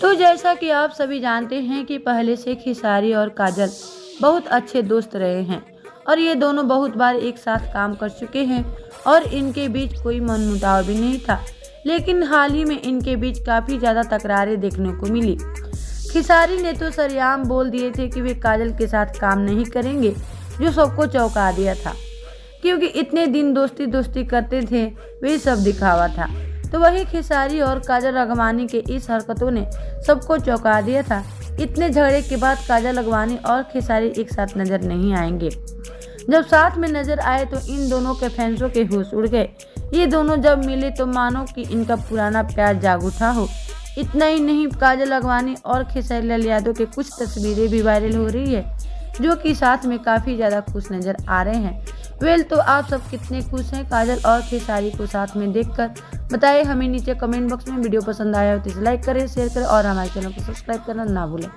तो जैसा कि आप सभी जानते हैं कि पहले से खेसारी और काजल बहुत अच्छे दोस्त रहे हैं और ये दोनों बहुत बार एक साथ काम कर चुके हैं और इनके बीच कोई मनमुटाव भी नहीं था। लेकिन हाल ही में इनके बीच काफ़ी ज़्यादा तकरारें देखने को मिली। खेसारी ने तो सरेआम बोल दिए थे कि वे काजल के साथ काम नहीं करेंगे, जो सबको चौंका दिया था, क्योंकि इतने दिन दोस्ती दोस्ती करते थे, वही सब दिखावा था। तो वही खेसारी और काजल अगवानी के इस हरकतों ने सबको चौंका दिया था। इतने झगड़े के बाद काजल अगवानी और खेसारी एक साथ नजर नहीं आएंगे। जब साथ में नजर आए तो इन दोनों के फैंसों के होश उड़ गए। ये दोनों जब मिले तो मानो कि इनका पुराना प्यार जाग उठा हो। इतना ही नहीं, काजल अगवानी और खेसारी लाल यादव के कुछ तस्वीरें भी वायरल हो रही है, जो कि साथ में काफ़ी ज़्यादा खुश नज़र आ रहे हैं। तो आप सब कितने खुश हैं काजल और खेसारी को साथ में देखकर? बताइए हमें नीचे कमेंट बॉक्स में। वीडियो पसंद आया हो तो इसे लाइक करें, शेयर करें और हमारे चैनल को सब्सक्राइब करना ना भूलें।